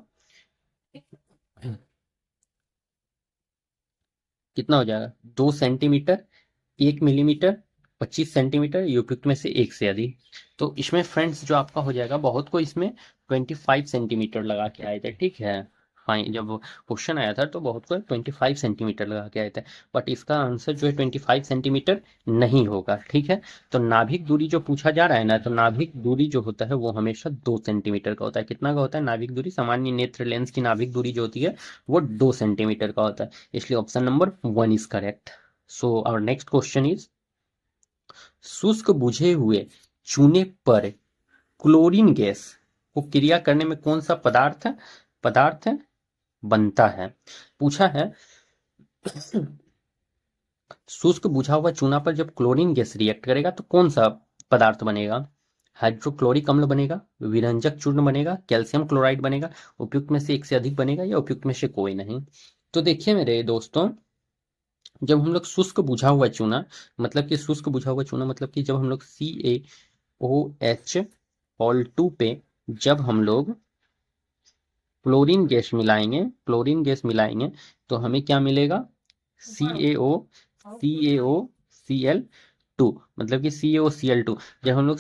कितना हो जाएगा, 2 सेंटीमीटर, 1 मिलीमीटर, 25 सेंटीमीटर, ये उपयुक्त में से एक से अधिक। तो इसमें फ्रेंड्स जो आपका हो जाएगा, बहुत को इसमें 25 सेंटीमीटर लगा के आए थे। ठीक है, फाइन, जब क्वेश्चन आया था तो बहुत को 25 सेंटीमीटर लगा के आए थे, बट इसका आंसर जो है 25 सेंटीमीटर नहीं होगा। ठीक है, तो नाभिक दूरी जो पूछा जा रहा है ना, तो नाभिक दूरी जो होता है वो हमेशा 2 सेंटीमीटर का होता है। कितना का होता है नाभिक दूरी, सामान्य नेत्र लेंस की नाभिक दूरी जो होती है वो 2 सेंटीमीटर का होता है। इसलिए option number 1 is correct. So our next question is, शुष्क बुझे हुए चूने पर क्लोरीन गैस को क्रिया करने में कौन सा पदार्थ बनता है। पूछा है, शुष्क बुझा हुआ चूना पर जब क्लोरीन गैस रिएक्ट करेगा तो कौन सा पदार्थ बनेगा। हाइड्रोक्लोरिक अम्ल बनेगा, विरंजक चूर्ण बनेगा, कैल्शियम क्लोराइड बनेगा, उपयुक्त में से एक से अधिक बनेगा या उपयुक्त में से कोई नहीं। तो देखिए मेरे दोस्तों, जब हम लोग शुष्क बुझा हुआ चूना, मतलब कि शुष्क बुझा हुआ चूना मतलब कि जब हम लोग CaOH ऑल 2 पे जब हम लोग क्लोरीन गैस मिलाएंगे तो हमें क्या मिलेगा, CaCl2, मतलब कि CaOCl2। जब हम लोग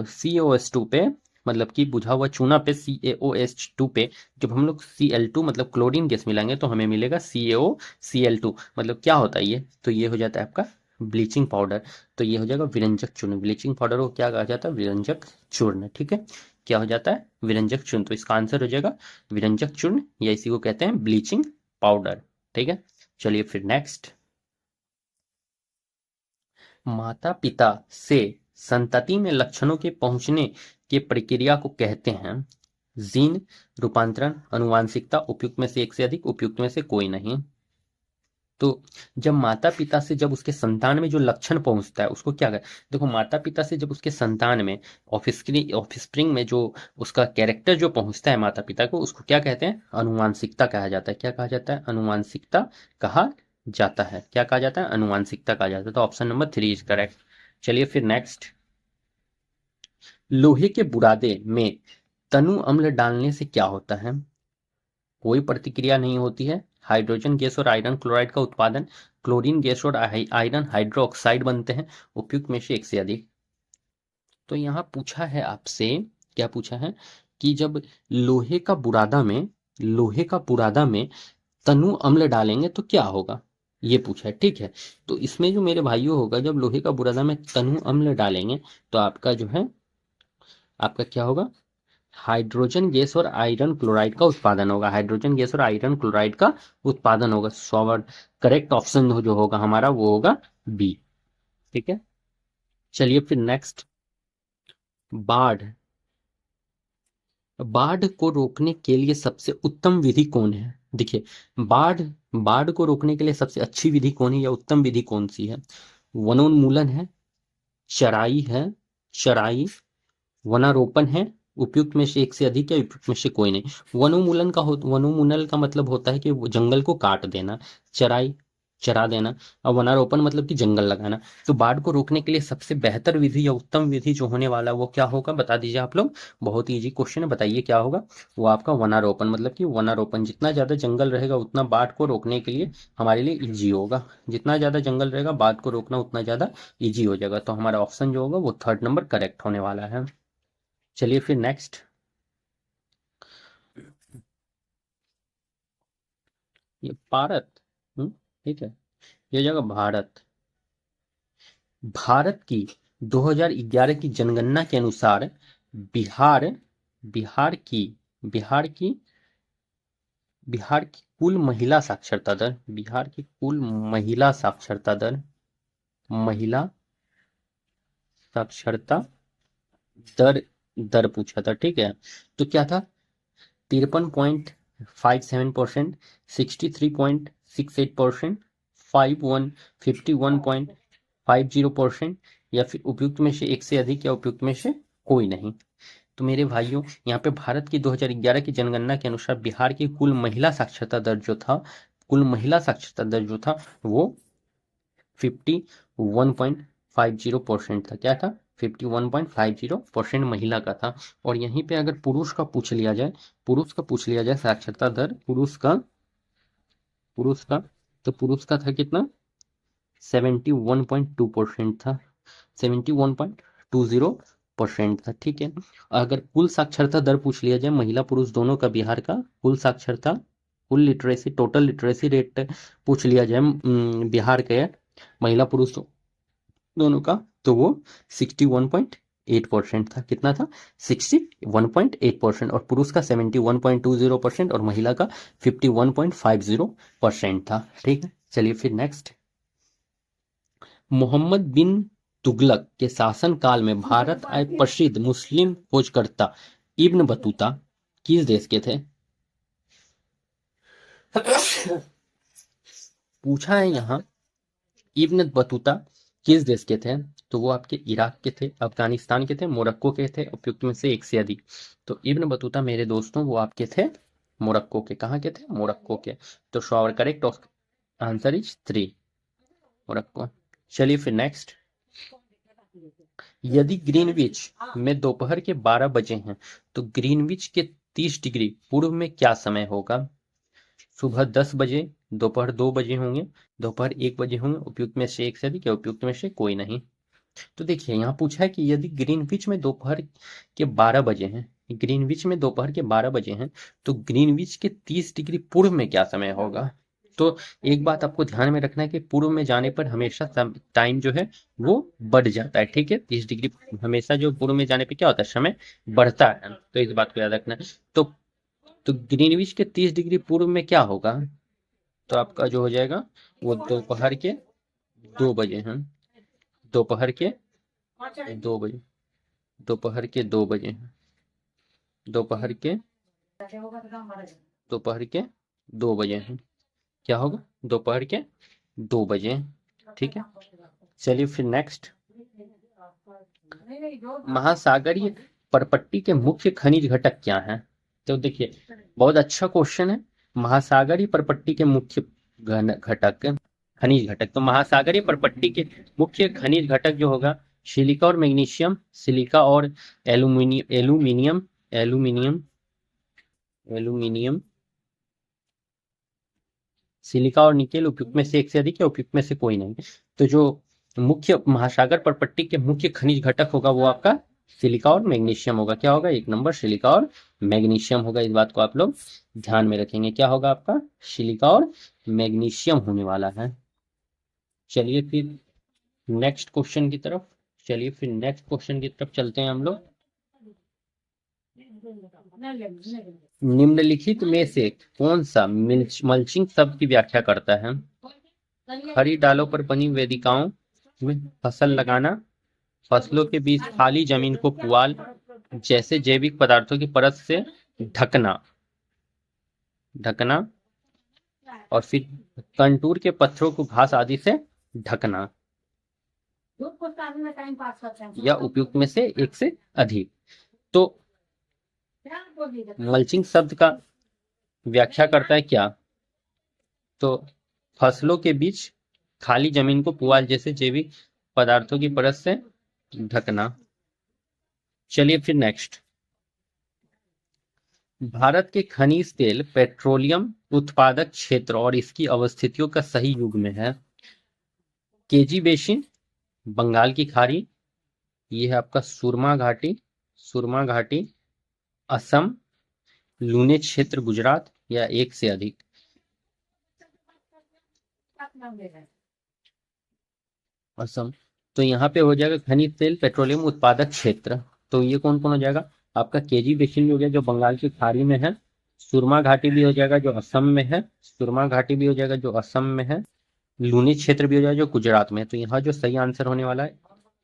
CaOH2 पे, मतलब कि बुझा हुआ चूना पे CaOH2 पे जब हम लोग Cl2 मतलब क्लोरीन गैस मिलाएंगे तो हमें मिलेगा CaOCl2। मतलब क्या होता है ये, तो ये हो जाता है आपका ब्लीचिंग पाउडर। तो ये हो जाएगा विरंजक चूर्ण। ब्लीचिंग पाउडर को क्या कहा जाता है, विरंजक चूर्ण। ठीक है, क्या हो जाता है, विरंजक चूर्ण। तो इसका आंसर हो जाएगा विरंजक चूर्ण, या इसी को कहते हैं ब्लीचिंग पाउडर। ठीक है, चलिए फिर नेक्स्ट। माता पिता से संतति में लक्षणों के पहुंचने की प्रक्रिया को कहते हैं जीन, रूपांतरण, अनुवांशिकता। उपयुक्त में से एक से अधिक, उपयुक्त में से कोई नहीं। तो जब माता पिता से जब उसके संतान में जो लक्षण पहुंचता है उसको क्या कहते हैं, देखो माता पिता से जब उसके संतान में ऑफस्प्रिंग में जो उसका कैरेक्टर जो पहुंचता है माता पिता को, उसको क्या कहते हैं, अनुवांशिकता कहा जाता है। क्या कहा जाता है, अनुवांशिकता कहा जाता है। क्या कहा जाता है, अनुवांशिकता कहा जाता है। तो ऑप्शन नंबर 3 इज करेक्ट। चलिए फिर नेक्स्ट। लोहे के बुरादे में तनु अम्ल डालने से क्या होता है। कोई प्रतिक्रिया नहीं होती है, हाइड्रोजन गैस और आयरन क्लोराइड का उत्पादन, क्लोरीन गैस और आयरन हाइड्रोक्साइड बनते हैं, उपयुक्त में से एक से अधिक। तो यहाँ पूछा है आपसे, क्या पूछा है कि जब लोहे का बुरादा में तनु अम्ल डालेंगे तो क्या होगा, ये पूछा है। ठीक है, तो इसमें जो मेरे भाइयों होगा, जब लोहे का बुरादा में तनु अम्ल डालेंगे तो आपका जो है, आपका क्या होगा, हाइड्रोजन गैस और आयरन क्लोराइड का उत्पादन होगा। हाइड्रोजन गैस और आयरन क्लोराइड का उत्पादन होगा। सो करेक्ट ऑप्शन जो होगा हमारा वो होगा बी। ठीक है, चलिए फिर नेक्स्ट, बाढ़। बाढ़ को रोकने के लिए सबसे उत्तम विधि कौन है? देखिए, बाढ़ बाढ़ को रोकने के लिए सबसे अच्छी विधि कौन है या उत्तम विधि कौन सी है? वनोन्मूलन है, चराई है, चराई, वनारोपण है, उपयुक्त में से एक से अधिक या उपयुक्त में से कोई नहीं। वनोन्मूलन का मतलब होता है कि वो जंगल को काट देना, चराई चरा देना, और वनारोपण मतलब कि जंगल लगाना। तो बाढ़ को रोकने के लिए सबसे बेहतर विधि या उत्तम विधि जो होने वाला है वो क्या होगा, बता दीजिए आप लोग। बहुत इजी क्वेश्चन है, बताइए क्या होगा। वो आपका वनारोपण, मतलब कि वनारोपण, जितना ज्यादा जंगल रहेगा उतना बाढ़ को रोकने के लिए हमारे लिए इजी होगा। जितना ज्यादा जंगल रहेगा बाढ़ को रोकना उतना ज्यादा इजी हो जाएगा। तो हमारा ऑप्शन जो होगा वो थर्ड नंबर करेक्ट होने वाला है। चलिए फिर नेक्स्ट, ये भारत, ठीक है, ये जगह भारत। भारत की 2011 की जनगणना के अनुसार बिहार बिहार की बिहार की बिहार की कुल महिला साक्षरता दर, बिहार की कुल महिला साक्षरता दर, महिला साक्षरता दर दर पूछा था। ठीक है, तो क्या था? 53.57%, 63.68%, 51% या फिर उपयुक्त में से एक से अधिक या उपयुक्त में से कोई नहीं। तो मेरे भाइयों, यहाँ पे भारत की 2011 की जनगणना के अनुसार बिहार की कुल महिला साक्षरता दर जो था, कुल महिला साक्षरता दर जो था वो 51.50% था। क्या था? 51.50% महिला का था। और यहीं पे अगर पुरुष का पूछ लिया जाए, साक्षरता दर पुरुष का तो पुरुष का था कितना? 71.2% था, 71.20% था। ठीक है, अगर कुल साक्षरता दर पूछ लिया जाए महिला पुरुष दोनों का, बिहार का कुल साक्षरता, कुल लिटरेसी, टोटल लिटरेसी रेट पूछ लिया जाए बिहार के महिला पुरुष दोनों का, तो वो 61.8% था। कितना था? 61.8%। और पुरुष का 71.20% और महिला का 51.50% था। ठीक है, चलिए फिर नेक्स्ट, मोहम्मद बिन तुगलक के शासन काल में भारत आए प्रसिद्ध मुस्लिम खोजकर्ता इब्न बतूता किस देश के थे? पूछा है यहाँ, इब्न बतूता किस देश के थे? तो वो आपके इराक के थे, अफगानिस्तान के थे, मोरक्को के थे, उपयुक्त में से एक से अधिक। तो इब्न बतूता मेरे दोस्तों वो आपके थे मोरक्को के। कहाँ के थे? मोरक्को के। तो sure correct answer is 3, Morocco. चलिए फिर नेक्स्ट, यदि ग्रीनविच में दोपहर के 12 बजे हैं तो ग्रीनविच के 30 डिग्री पूर्व में क्या समय होगा? सुबह 10 बजे, दोपहर 2 बजे होंगे, दोपहर 1 बजे होंगे, उपयुक्त में से एक से अधिक या उपयुक्त में से कोई नहीं। तो देखिए यहाँ पूछा है कि यदि ग्रीनविच में दोपहर के 12 बजे हैं, ग्रीनविच में दोपहर के 12 बजे हैं, तो ग्रीनविच के 30 डिग्री पूर्व में क्या समय होगा? तो एक बात आपको ध्यान में रखना है कि पूर्व में जाने पर हमेशा टाइम जो है वो बढ़ जाता है। ठीक है, 30 डिग्री हमेशा जो पूर्व में जाने पे क्या होता है, समय बढ़ता है। तो इस बात को याद रखना है। तो ग्रीनविच के 30 डिग्री पूर्व में क्या होगा? तो आपका जो हो जाएगा वो दोपहर के 2 बजे हैं, दोपहर के 2 बजे, दोपहर के 2 बजे हैं, दोपहर के दोपहर के 2 बजे हैं। क्या होगा? दोपहर के 2 बजे। ठीक है, चलिए फिर नेक्स्ट, महासागरीय परपट्टी के मुख्य खनिज घटक क्या हैं? तो देखिए, बहुत अच्छा क्वेश्चन है। महासागरीय परपट्टी के मुख्य घटक, खनिज घटक, तो महासागरीय परपट्टी के मुख्य खनिज घटक जो होगा सिलिका और मैग्नीशियम, सिलिका और एल्यूमिनियम, एल्यूमिनियम, एल्यूमिनियम, सिलिका और निकेल, उपयुक्त में से एक से अधिक या उपयुक्त में से कोई नहीं। तो जो मुख्य महासागर परपट्टी के मुख्य खनिज घटक होगा वो आपका सिलिका और मैग्नीशियम होगा। क्या होगा? एक नंबर सिलिका और मैग्नीशियम होगा। इस बात को आप लोग ध्यान में रखेंगे। क्या होगा आपका? सिलिका और मैग्नीशियम होने वाला है। चलिए फिर नेक्स्ट क्वेश्चन की तरफ चलते हैं हम लोग। निम्नलिखित में से कौन सा मल्चिंग शब्द की व्याख्या करता है? हरी डालों पर बनी वेदिकाओं में फसल लगाना, फसलों के बीच खाली जमीन को पुआल जैसे जैविक पदार्थों की परत से ढकना ढकना और फिर कंटूर के पत्थरों को घास आदि से ढकना, या उपयुक्त में से एक से अधिक। तो मल्चिंग शब्द का व्याख्या करता है क्या? तो फसलों के बीच खाली जमीन को पुआल जैसे जैविक पदार्थों की परत से ढकना। चलिए फिर नेक्स्ट, भारत के खनिज तेल पेट्रोलियम उत्पादक क्षेत्र और इसकी अवस्थितियों का सही युग्म है। केजी बेसिन, बंगाल की खाड़ी, ये है आपका सुरमा घाटी, असम, लूने क्षेत्र गुजरात, या एक से अधिक। असम। तो यहाँ पे हो जाएगा खनिज तेल पेट्रोलियम उत्पादक क्षेत्र, तो ये कौन कौन हो जाएगा? आपका केजी बेसिन भी हो गया जो बंगाल की खाड़ी में है, सुरमा घाटी भी हो जाएगा जो असम में है, सुरमा घाटी भी हो जाएगा जो असम में है, लूनी क्षेत्र भी हो जाएगा जो गुजरात में है। तो यहाँ जो सही आंसर होने वाला है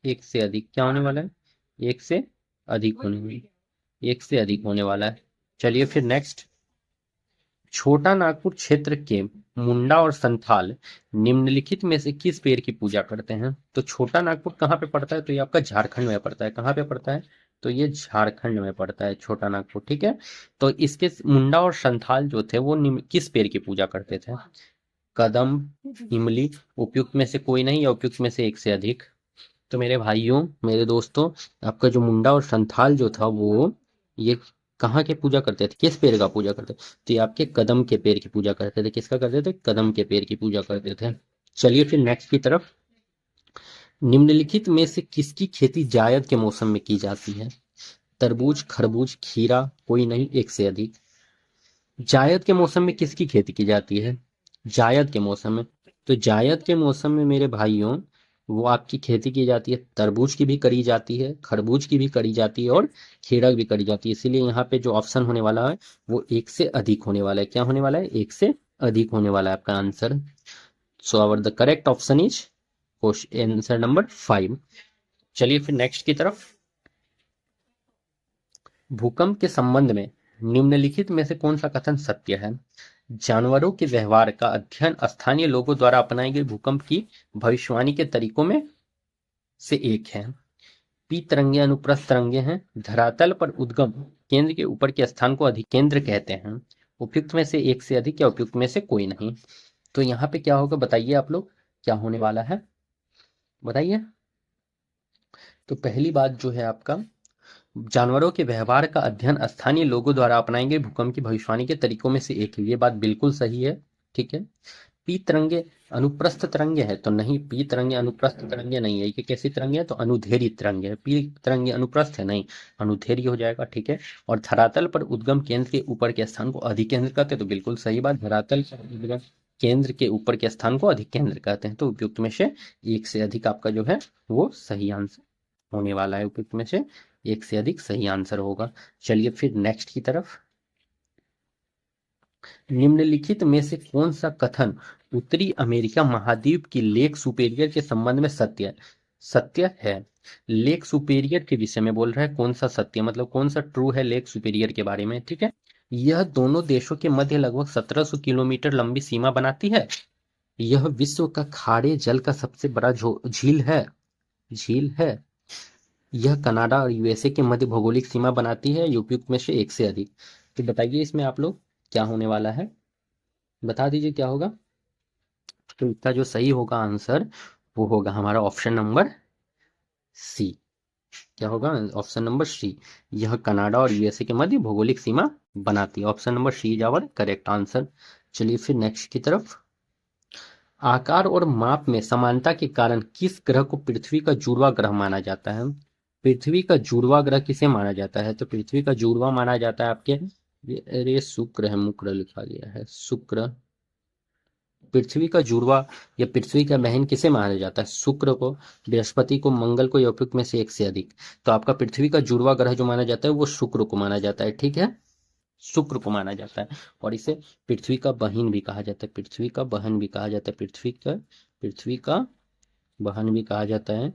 एक से अधिक, क्या होने वाला है? एक से अधिक होने वाला है। चलिए फिर नेक्स्ट, छोटा नागपुर क्षेत्र के मुंडा और संथाल निम्नलिखित में से किस पेड़ की पूजा करते हैं? तो छोटा नागपुर कहाँ पे पड़ता है? तो ये आपका झारखंड में पड़ता है। कहाँ पे पड़ता है? तो ये झारखंड में पड़ता है छोटा नागपुर, ठीक है। तो इसके मुंडा और संथाल जो थे वो किस पेड़ की पूजा करते थे? कदम, इमली, उपयुक्त में से कोई नहीं या उपयुक्त में से एक से अधिक। तो मेरे भाइयों, मेरे दोस्तों, आपका जो मुंडा और संथाल जो था वो ये कहाँ के पूजा करते थे? किस पेड़ का पूजा करते थे? तो ये आपके कदम के पेड़ की पूजा करते थे। किसका करते थे? कदम के पेड़ की पूजा करते थे। चलिए फिर नेक्स्ट की तरफ, निम्नलिखित में से किसकी खेती जायद के मौसम में की जाती है? तरबूज, खरबूज, खीरा, कोई नहीं, एक से अधिक। जायद के मौसम में किसकी खेती की जाती है? जायद के मौसम में, तो जायद के मौसम में मेरे भाइयों वो आपकी खेती की जाती है, तरबूज की भी करी जाती है, खरबूज की भी करी जाती है और खीरा भी करी जाती है। इसीलिए यहाँ पे जो ऑप्शन होने वाला है वो एक से अधिक होने वाला है। क्या होने वाला है? एक से अधिक होने वाला है आपका answer. So our the correct option is question answer number 5। चलिए फिर नेक्स्ट की तरफ, भूकंप के संबंध में निम्नलिखित में से कौन सा कथन सत्य है? जानवरों के व्यवहार का अध्ययन स्थानीय लोगों द्वारा अपनाई गई भूकंप की भविष्यवाणी के तरीकों में से एक है। पी तरंगे अनुप्रस्थ तरंगे हैं। धरातल पर उद्गम केंद्र के ऊपर के स्थान को अधिकेंद्र कहते हैं। उपयुक्त में से एक से अधिक या उपयुक्त में से कोई नहीं। तो यहाँ पे क्या होगा बताइए आप लोग, क्या होने वाला है बताइए। तो पहली बात जो है आपका, जानवरों के व्यवहार का अध्ययन स्थानीय लोगों द्वारा अपनाए गए भूकंप की भविष्यवाणी के तरीकों में से एक है। ये बात बिल्कुल सही है, ठीक है। पी तरंगे अनुप्रस्थ तरंगे है तो नहीं, पी तरंगे अनुप्रस्थ तरंगे नहीं है। ये कैसी तरंगे है? तो अनुधेरी तरंगे है। पी तरंगे अनुप्रस्थ है नहीं, अनुधेरी हो जाएगा, ठीक है। और धरातल पर उद्गम केंद्र के ऊपर के स्थान को अधिकेंद्र कहते हैं, तो बिल्कुल सही बात, धरातल पर उद्गम केंद्र के ऊपर के स्थान को अधिकेंद्र कहते हैं। तो उपयुक्त में से एक से अधिक आपका जो है वो सही आंसर होने वाला है। उपयुक्त में से एक से अधिक सही आंसर होगा। चलिए फिर नेक्स्ट की तरफ, निम्नलिखित में से कौन सा कथन उत्तरी अमेरिका महाद्वीप की लेक सुपेरियर के संबंध में सत्य है? लेक सुपेरियर के विषय में बोल रहा है, कौन सा सत्य मतलब कौन सा ट्रू है लेक सुपेरियर के बारे में, ठीक है। यह दोनों देशों के मध्य लगभग 1700 किलोमीटर लंबी सीमा बनाती है। यह विश्व का खारे जल का सबसे बड़ा झील है। यह कनाडा और यूएसए के मध्य भौगोलिक सीमा बनाती है। उपयुक्त में से एक से अधिक। तो बताइए इसमें आप लोग क्या होने वाला है, बता दीजिए क्या होगा। तो इसका जो सही होगा आंसर वो होगा हमारा ऑप्शन नंबर सी। क्या होगा? Option number C. यह कनाडा और यूएसए के मध्य भौगोलिक सीमा बनाती है। Option number C is our correct answer. चलिए फिर नेक्स्ट की तरफ, आकार और माप में समानता के कारण किस ग्रह को पृथ्वी का जुड़वा ग्रह माना जाता है? पृथ्वी का जुड़वा ग्रह किसे माना जाता है? तो पृथ्वी का जुड़वा माना जाता है आपके, अरे शुक्र है, मुक्र लिखा गया है, शुक्र पृथ्वी का जुड़वा या पृथ्वी का बहन किसे माना जाता है? शुक्र को, बृहस्पति को, मंगल को या उपयुक्त में से एक से अधिक? तो आपका पृथ्वी का जुड़वा ग्रह जो माना जाता है वो शुक्र को माना जाता है, ठीक है, शुक्र को माना जाता है। और इसे पृथ्वी का बहन भी कहा जाता है, पृथ्वी का बहन भी कहा जाता है, पृथ्वी का बहन भी कहा जाता है,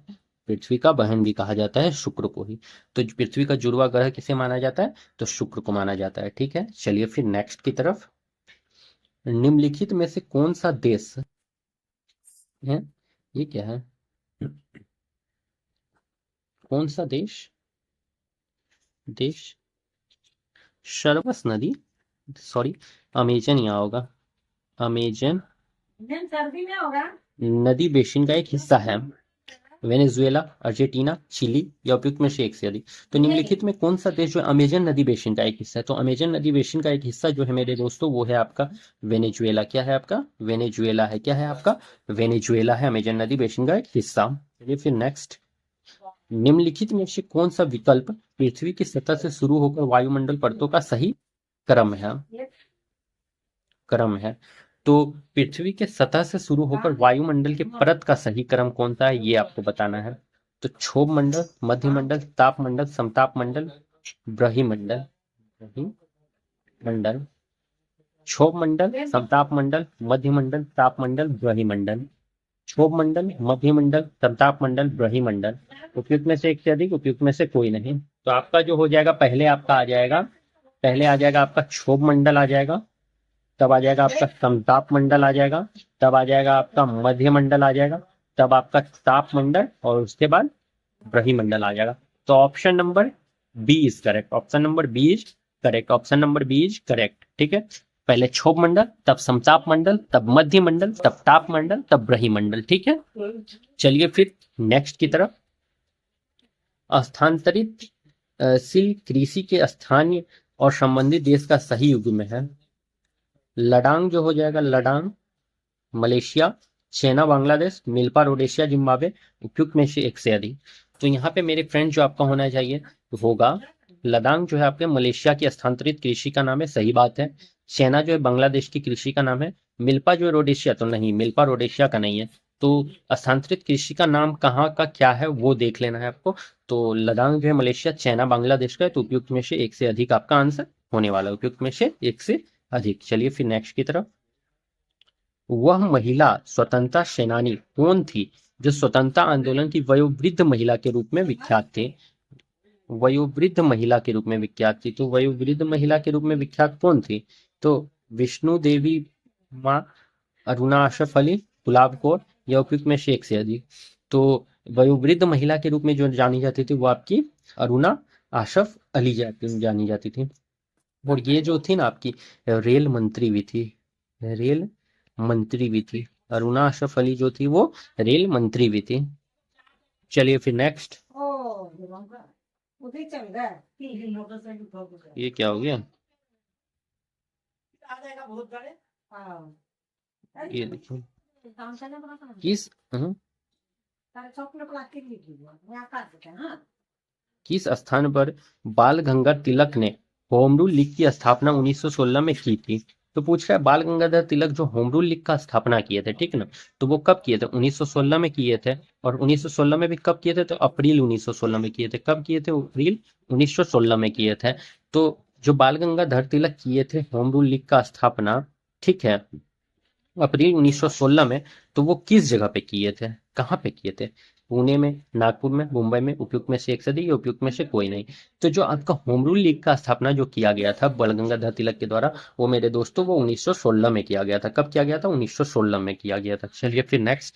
पृथ्वी का बहन भी कहा जाता है शुक्र को ही। तो पृथ्वी का जुड़वा ग्रह किसे माना जाता है? तो शुक्र को माना जाता है, ठीक है। चलिए फिर नेक्स्ट की तरफ। निम्नलिखित में से कौन सा देश है, ये क्या है, कौन सा देश सरबस नदी, सॉरी अमेजन यहाँ होगा, अमेजन नदी बेसिन का एक हिस्सा है। वेनेजुएला, अर्जेंटीना, चिली या उपयुक्त में से एक से अधिक? तो निम्नलिखित में कौन सा देश जो अमेजन नदी बेसिन का एक हिस्सा है? तो अमेजन नदी बेसिन का एक हिस्सा जो है मेरे दोस्तों वो है आपका वेनेजुएला। क्या है आपका? वेनेजुएला है। क्या है आपका? वेनेजुएला है अमेजन नदी बेसिन का एक हिस्सा। चलिए फिर नेक्स्ट। निम्नलिखित में से कौन सा विकल्प पृथ्वी की सतह से शुरू होकर वायुमंडल परतों का सही क्रम है? तो पृथ्वी के सतह से शुरू होकर वायुमंडल के परत का सही क्रम कौन सा है, ये आपको बताना है। तो क्षोभ मंडल, मध्यमंडल, तापमंडल, समतापमंडल, ब्रह्मंडल, क्षोभ मंडल, समतापमंडल, मध्यमंडल, तापमंडल, ब्रह्मंडल, क्षोभ मंडल, मध्यमंडल, समतापमंडल, ब्रह्मंडल। उपयुक्त में से एक से अधिक, उपयुक्त में से कोई नहीं। तो आपका जो हो जाएगा, पहले आ जाएगा आपका क्षोभ मंडल आ जाएगा, तब आ जाएगा आपका समताप मंडल आ जाएगा, तब आ जाएगा आपका मध्य मंडल आ जाएगा, तब आपका ताप मंडल और उसके बाद ब्रह्मंडल आ जाएगा। तो option number B is correct, option number B is correct, option number B is correct, ठीक है। पहले क्षोभ मंडल, तब समताप मंडल, तब मध्य मंडल, तब ताप मंडल, तब ब्रह्मंडल, ठीक है। चलिए फिर नेक्स्ट की तरफ। स्थानांतरित शील कृषि के स्थानीय और संबंधित देश का सही युग्म है। लडांग जो हो जाएगा, लडांग मलेशिया, चाइना बांग्लादेश, मिल्पा रोडेशिया जिम्बाब्वे, उपयुक्त में से एक से अधिक। तो यहाँ पे मेरे फ्रेंड जो आपका होना चाहिए होगा लदांग जो है आपके मलेशिया की स्थानांतरित कृषि का नाम है, सही बात है। चाइना जो है बांग्लादेश की कृषि का नाम है। मिल्पा जो है रोडेशिया, तो नहीं, मिल्पा रोडेशिया का नहीं है। तो स्थानांतरित कृषि का नाम कहाँ का क्या है वो देख लेना है आपको। तो लदांग जो है मलेशिया, चाइना बांग्लादेश का है। तो उपयुक्त में से एक से अधिक आपका आंसर होने वाला है, उपयुक्त में से एक से अधिक। चलिए फिर नेक्स्ट की तरफ। वह महिला स्वतंत्रता सेनानी कौन थी जो स्वतंत्रता आंदोलन की वयोवृद्ध महिला के रूप में विख्यात थे? वयोवृद्ध महिला के रूप में विख्यात थी। तो वयोवृद्ध महिला के रूप में विख्यात कौन थी? तो विष्णु देवी माँ, अरुणा आशफ अली, गुलाब कौर या उपयुक्त में से एक से अधिक? तो वयोवृद्ध महिला के रूप में जो जानी जाती थी वो आपकी अरुणा आशफ अली जानी जाती थी। और ये जो थी ना आपकी रेल मंत्री भी थी, रेल मंत्री भी थी। अरुणा आशफ अली जो थी वो रेल मंत्री भी थी। चलिए फिर नेक्स्ट। ये क्या हो गया? ये देखो किस स्थान पर बाल गंगाधर तिलक ने होम रूल लीग की स्थापना 1916 में की थी? तो पूछ रहा है बाल गंगाधर तिलक जो होम रूल लीग का स्थापना किए थे, ठीक ना, तो वो कब किए थे? 1916 में किए थे। और 1916 में भी कब किए थे? तो अप्रैल 1916 में किए थे। कब किए थे? अप्रैल 1916 में किए थे। तो जो बाल गंगाधर तिलक किए थे होम रूल लीग का स्थापना, ठीक है, अप्रैल 1916 में, तो वो किस जगह पे किए थे, कहाँ पे किए थे? पुणे में, नागपुर में, मुंबई में, उपयुक्त में से एक से अधिक या उपयुक्त में से कोई नहीं? तो जो आपका होम रूल लीग का स्थापना जो किया गया था बाल गंगाधर तिलक के द्वारा, वो मेरे दोस्तों वो 1916 में किया गया था। कब किया गया था? 1916 में किया गया था। चलिए फिर नेक्स्ट।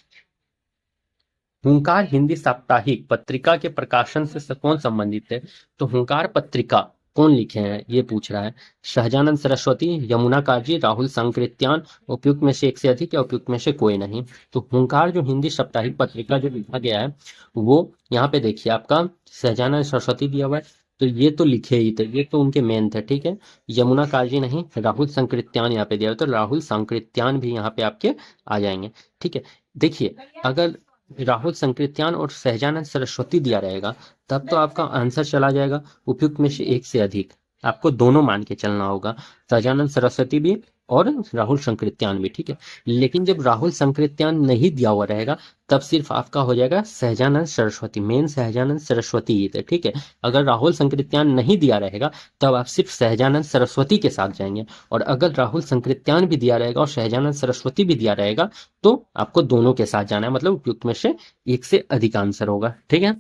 हुंकार हिंदी साप्ताहिक पत्रिका के प्रकाशन से कौन संबंधित है? तो हुंकार पत्रिका कौन लिखे हैं ये पूछ रहा है। सहजानंद सरस्वती, यमुना काजी, राहुल सांकृत्यान, उपयुक्त में से एक से अधिक या उपयुक्त में से कोई नहीं? तो हुंकार जो हिंदी साप्ताहिक पत्रिका जो लिखा गया है वो यहाँ पे देखिए आपका सहजानंद सरस्वती दिया हुआ है, तो ये तो लिखे ही थे, ये तो उनके मेन थे, ठीक है। यमुना काजी नहीं, राहुल सांकृत्यान यहाँ पे दिया हुआ, तो राहुल सांकृत्यान भी यहाँ पे आपके आ जाएंगे, ठीक है। देखिए अगर राहुल संकृत्यान और सहजानंद सरस्वती दिया रहेगा तब तो आपका आंसर चला जाएगा उपयुक्त में से एक से अधिक, आपको दोनों मान के चलना होगा, सहजानंद सरस्वती भी और राहुल संकृत्यान भी, ठीक है। लेकिन जब राहुल संकृत्यान नहीं दिया हुआ रहेगा तब सिर्फ आपका हो जाएगा सहजानंद सरस्वती, मेन सहजानंद सरस्वती ही थे, ठीक है। अगर राहुल संकृत्यान नहीं दिया रहेगा तब आप सिर्फ सहजानंद सरस्वती के साथ जाएंगे, और अगर राहुल संकृत्यान भी दिया रहेगा और सहजानंद सरस्वती भी दिया रहेगा तो आपको दोनों के साथ जाना है, मतलब उपयुक्त में से एक से अधिक आंसर होगा, ठीक है।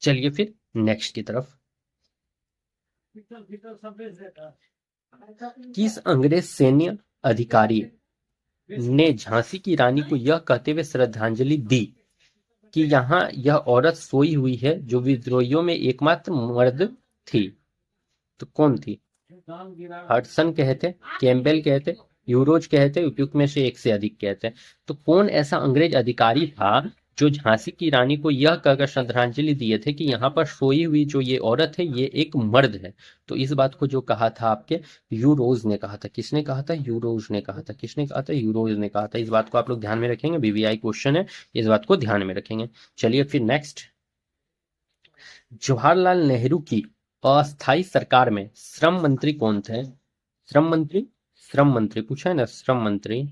चलिए फिर नेक्स्ट की तरफ। किस अंग्रेज सैन्य अधिकारी ने झांसी की रानी को यह कहते हुए श्रद्धांजलि दी कि यहाँ यह औरत सोई हुई है जो विद्रोहियों में एकमात्र मर्द थी? तो कौन थी? हडसन कहते, कैम्पबेल कहते, यूरोज कहते, उपयुक्त में से एक से अधिक कहते। तो कौन ऐसा अंग्रेज अधिकारी था जो झांसी की रानी को यह कहकर श्रद्धांजलि दिए थे कि यहाँ पर सोई हुई जो ये औरत है ये एक मर्द है? तो इस बात को जो कहा था आपके यूरोज ने कहा था। किसने कहा था? यूरोज ने कहा था। किसने कहा था? यूरोज ने कहा था। इस बात को आप लोग ध्यान में रखेंगे, बीवीआई क्वेश्चन है, इस बात को ध्यान में रखेंगे। चलिए फिर नेक्स्ट। जवाहरलाल नेहरू की अस्थायी सरकार में श्रम मंत्री कौन थे? श्रम मंत्री पूछा है ना, श्रम मंत्री।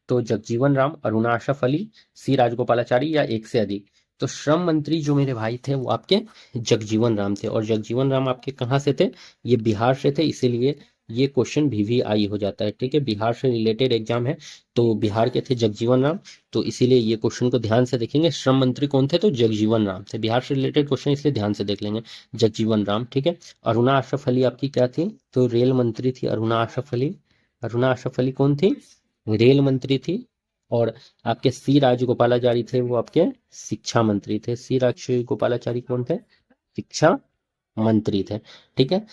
तो जगजीवन राम, अरुणा आशफ अली, सी राजगोपालाचारी या एक से अधिक? तो श्रम मंत्री जो मेरे भाई थे वो आपके जगजीवन राम थे, और जगजीवन राम आपके कहाँ से थे? ये बिहार से थे, इसीलिए ये क्वेश्चन VVI हो जाता है, ठीक है। बिहार से रिलेटेड एग्जाम है तो बिहार के थे जगजीवन राम, तो इसीलिए ये क्वेश्चन को ध्यान से देखेंगे। श्रम मंत्री कौन थे? तो जगजीवन राम थे। बिहार से रिलेटेड क्वेश्चन इसलिए ध्यान से देख लेंगे, जगजीवन राम, ठीक है। अरुणा आशफ अली आपकी क्या थी? तो रेल मंत्री थी अरुणा आशफ अली। अरुणा आशफ अली कौन थी? रेल मंत्री थी। और आपके सी राजगोपालाचारी थे वो आपके शिक्षा मंत्री थे। सी राजगोपालाचारी कौन थे? शिक्षा मंत्री थे, ठीक है।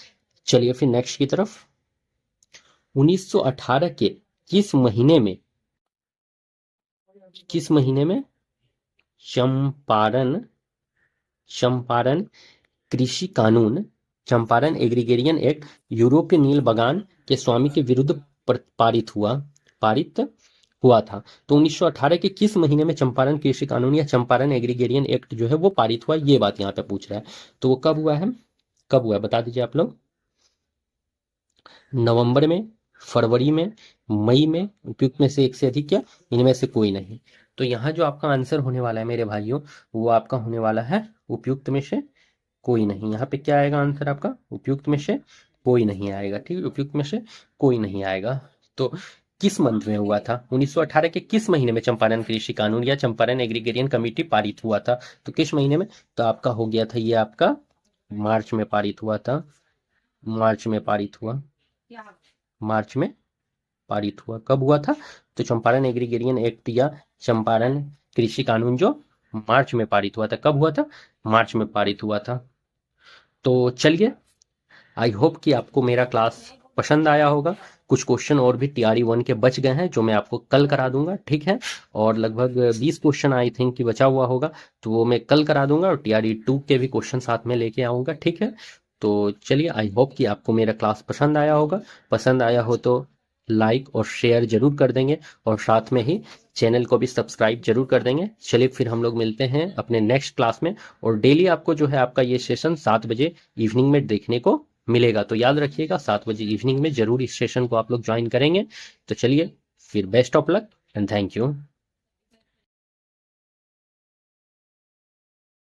चलिए फिर नेक्स्ट की तरफ। 1918 के किस महीने में चंपारण कृषि कानून, चंपारण एग्रीगेरियन एक्ट यूरोपीय नील बगान के स्वामी के विरुद्ध पारित हुआ था? तो 1918 के किस महीने में चंपारण कृषि कानून या चंपारण एग्रीगेरियन एक्ट जो है वो पारित हुआ, ये बात यहाँ पे पूछ रहा है। तो वो कब हुआ है? बता दीजिए आप लोग। नवंबर में, फरवरी में, मई में, उपयुक्त में से एक से अधिक या इनमें से कोई नहीं? तो यहाँ जो आपका आंसर होने वाला है मेरे भाइयों वो आपका होने वाला है उपयुक्त में से कोई नहीं। यहाँ पे क्या आएगा आंसर आपका? उपयुक्त में से कोई नहीं आएगा, ठीक है। उपयुक्त में से कोई नहीं आएगा। तो किस मंथ में हुआ था? 1918 के किस महीने में चंपारण कृषि कानून या चंपारण एग्रीगेरियन कमेटी पारित हुआ था? तो किस महीने में? तो आपका हो गया था ये आपका मार्च में पारित हुआ था। मार्च में पारित हुआ। कब हुआ था? तो चंपारण एग्रीगेरियन एक्ट या चंपारण कृषि कानून जो मार्च में पारित हुआ था। कब हुआ था? मार्च में पारित हुआ था। तो चलिए, आई होप कि आपको मेरा क्लास पसंद आया होगा। कुछ क्वेश्चन और भी TRE 1 के बच गए हैं जो मैं आपको कल करा दूंगा, ठीक है। और लगभग 20 क्वेश्चन आई थिंक कि बचा हुआ होगा, तो वो मैं कल करा दूंगा, और TRE 2 के भी क्वेश्चन साथ में लेके आऊंगा, ठीक है। तो चलिए, आई होप कि आपको मेरा क्लास पसंद आया होगा। पसंद आया हो तो लाइक और शेयर जरूर कर देंगे, और साथ में ही चैनल को भी सब्सक्राइब जरूर कर देंगे। चलिए फिर हम लोग मिलते हैं अपने नेक्स्ट क्लास में, और डेली आपको जो है आपका ये सेशन 7 बजे इवनिंग में देखने को मिलेगा। तो याद रखिएगा 7 बजे इवनिंग में जरूर इस सेशन को आप लोग ज्वाइन करेंगे। तो चलिए फिर, best of luck and thank you.